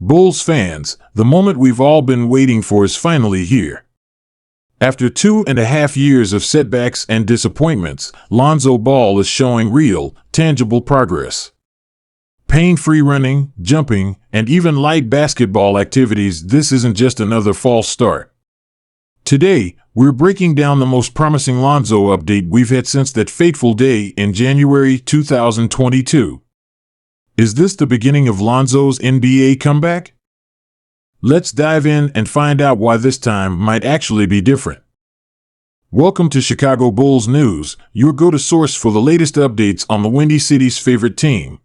Bulls fans, the moment we've all been waiting for is finally here. After 2.5 years of setbacks and disappointments, Lonzo Ball is showing real, tangible progress. Pain-free running, jumping, and even light basketball activities, this isn't just another false start. Today, we're breaking down the most promising Lonzo update we've had since that fateful day in January 2022. Is this the beginning of Lonzo's NBA comeback? Let's dive in and find out why this time might actually be different. Welcome to Chicago Bulls News, your go-to source for the latest updates on the Windy City's favorite team.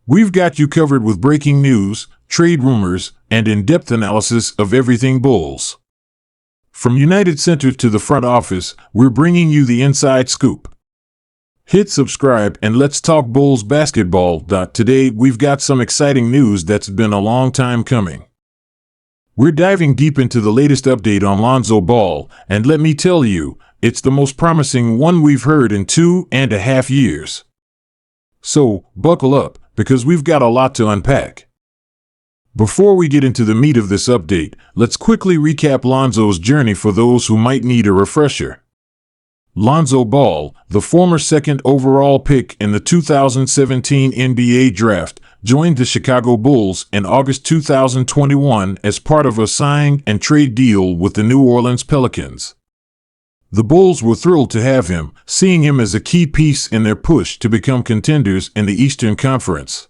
We've got you covered with breaking news, trade rumors, and in-depth analysis of everything Bulls. From United Center to the front office, we're bringing you the inside scoop. Hit subscribe and let's talk Bulls basketball. Today, we've got some exciting news that's been a long time coming. We're diving deep into the latest update on Lonzo Ball, and let me tell you, it's the most promising one we've heard in 2.5 years. So, buckle up, because we've got a lot to unpack. Before we get into the meat of this update, let's quickly recap Lonzo's journey for those who might need a refresher. Lonzo Ball, the former second overall pick in the 2017 NBA Draft, joined the Chicago Bulls in August 2021 as part of a sign and trade deal with the New Orleans Pelicans. The Bulls were thrilled to have him, seeing him as a key piece in their push to become contenders in the Eastern Conference.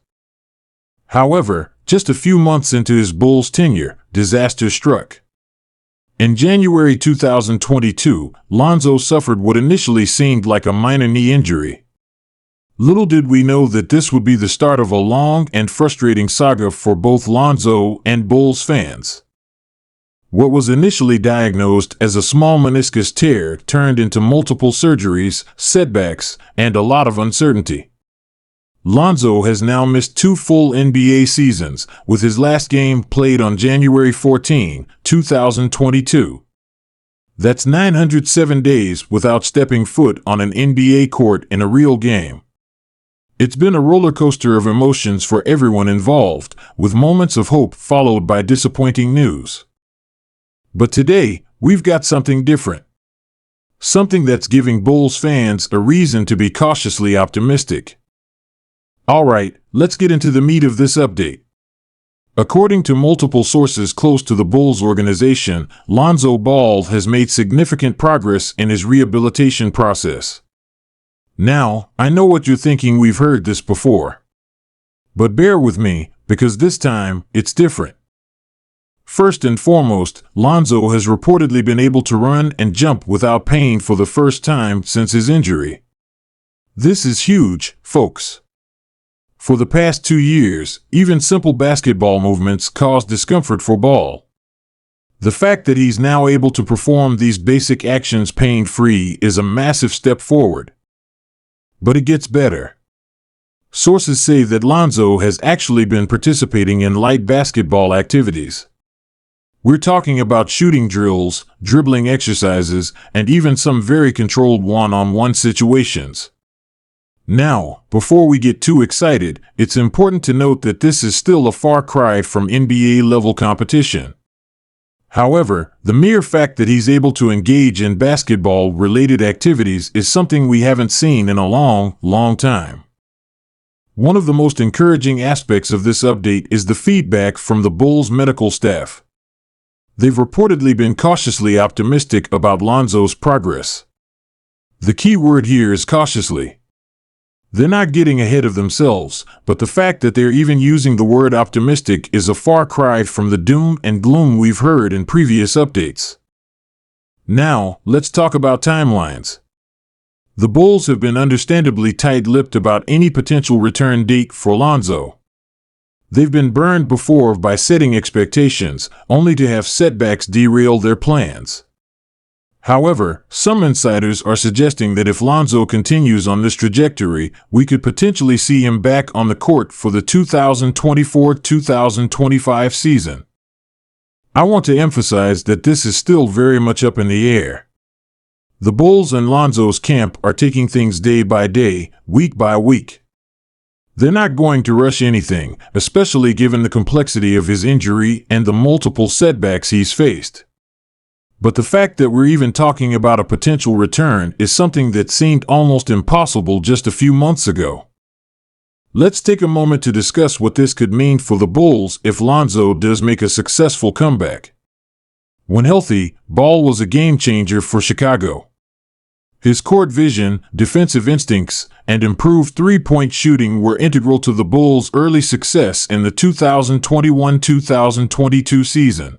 However, just a few months into his Bulls tenure, disaster struck. In January 2022, Lonzo suffered what initially seemed like a minor knee injury. Little did we know that this would be the start of a long and frustrating saga for both Lonzo and Bulls fans. What was initially diagnosed as a small meniscus tear turned into multiple surgeries, setbacks, and a lot of uncertainty. Lonzo has now missed 2 full NBA seasons, with his last game played on January 14, 2022. That's 907 days without stepping foot on an NBA court in a real game. It's been a roller coaster of emotions for everyone involved, with moments of hope followed by disappointing news. But today, we've got something different. Something that's giving Bulls fans a reason to be cautiously optimistic. Alright, let's get into the meat of this update. According to multiple sources close to the Bulls organization, Lonzo Ball has made significant progress in his rehabilitation process. Now, I know what you're thinking, we've heard this before. But bear with me, because this time, it's different. First and foremost, Lonzo has reportedly been able to run and jump without pain for the first time since his injury. This is huge, folks. For the past 2 years, even simple basketball movements caused discomfort for Ball. The fact that he's now able to perform these basic actions pain-free is a massive step forward. But it gets better. Sources say that Lonzo has actually been participating in light basketball activities. We're talking about shooting drills, dribbling exercises, and even some very controlled one-on-one situations. Now, before we get too excited, it's important to note that this is still a far cry from NBA-level competition. However, the mere fact that he's able to engage in basketball-related activities is something we haven't seen in a long time. One of the most encouraging aspects of this update is the feedback from the Bulls medical staff. They've reportedly been cautiously optimistic about Lonzo's progress. The key word here is cautiously. They're not getting ahead of themselves, but the fact that they're even using the word optimistic is a far cry from the doom and gloom we've heard in previous updates. Now, let's talk about timelines. The Bulls have been understandably tight-lipped about any potential return date for Lonzo. They've been burned before by setting expectations, only to have setbacks derail their plans. However, some insiders are suggesting that if Lonzo continues on this trajectory, we could potentially see him back on the court for the 2024-2025 season. I want to emphasize that this is still very much up in the air. The Bulls and Lonzo's camp are taking things day by day, week by week. They're not going to rush anything, especially given the complexity of his injury and the multiple setbacks he's faced. But the fact that we're even talking about a potential return is something that seemed almost impossible just a few months ago. Let's take a moment to discuss what this could mean for the Bulls if Lonzo does make a successful comeback. When healthy, Ball was a game changer for Chicago. His court vision, defensive instincts, and improved three-point shooting were integral to the Bulls' early success in the 2021-2022 season.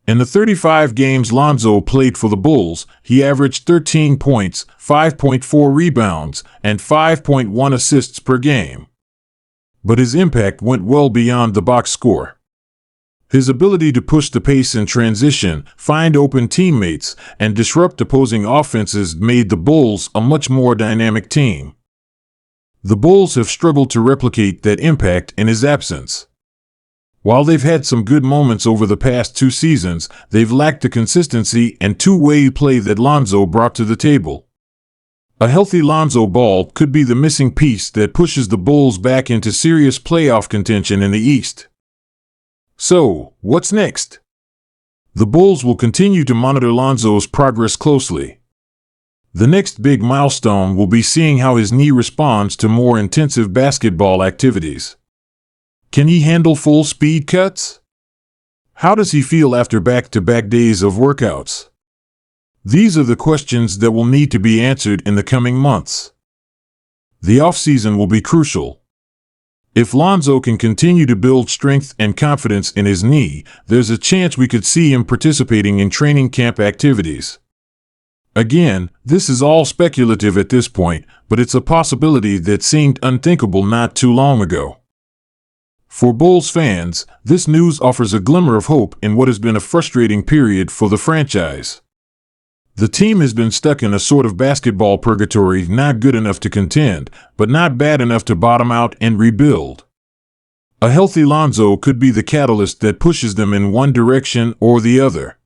In the 35 games Lonzo played for the Bulls, he averaged 13 points, 5.4 rebounds, and 5.1 assists per game. But his impact went well beyond the box score. His ability to push the pace in transition, find open teammates, and disrupt opposing offenses made the Bulls a much more dynamic team. The Bulls have struggled to replicate that impact in his absence. While they've had some good moments over the past 2 seasons, they've lacked the consistency and two-way play that Lonzo brought to the table. A healthy Lonzo Ball could be the missing piece that pushes the Bulls back into serious playoff contention in the East. So, what's next? The Bulls will continue to monitor Lonzo's progress closely. The next big milestone will be seeing how his knee responds to more intensive basketball activities. Can he handle full speed cuts? How does he feel after back-to-back days of workouts? These are the questions that will need to be answered in the coming months. The offseason will be crucial. If Lonzo can continue to build strength and confidence in his knee, there's a chance we could see him participating in training camp activities. Again, this is all speculative at this point, but it's a possibility that seemed unthinkable not too long ago. For Bulls fans, this news offers a glimmer of hope in what has been a frustrating period for the franchise. The team has been stuck in a sort of basketball purgatory, not good enough to contend, but not bad enough to bottom out and rebuild. A healthy Lonzo could be the catalyst that pushes them in one direction or the other.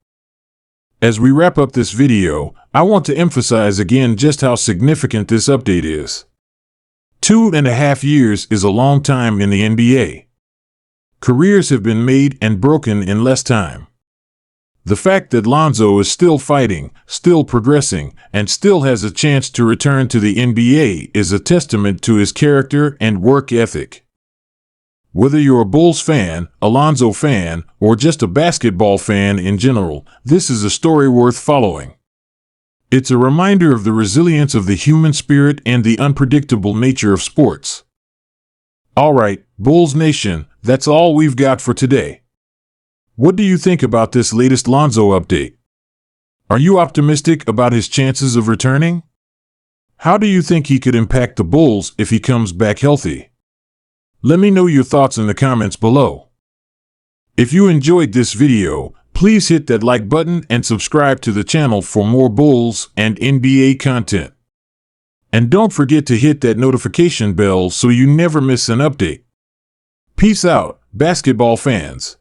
As we wrap up this video, I want to emphasize again just how significant this update is. 2.5 years is a long time in the NBA. Careers have been made and broken in less time. The fact that Lonzo is still fighting, still progressing, and still has a chance to return to the NBA is a testament to his character and work ethic. Whether you're a Bulls fan, a Lonzo fan, or just a basketball fan in general, this is a story worth following. It's a reminder of the resilience of the human spirit and the unpredictable nature of sports. All right, Bulls Nation, that's all we've got for today. What do you think about this latest Lonzo update? Are you optimistic about his chances of returning? How do you think he could impact the Bulls if he comes back healthy? Let me know your thoughts in the comments below. If you enjoyed this video, please hit that like button and subscribe to the channel for more Bulls and NBA content. And don't forget to hit that notification bell so you never miss an update. Peace out, basketball fans.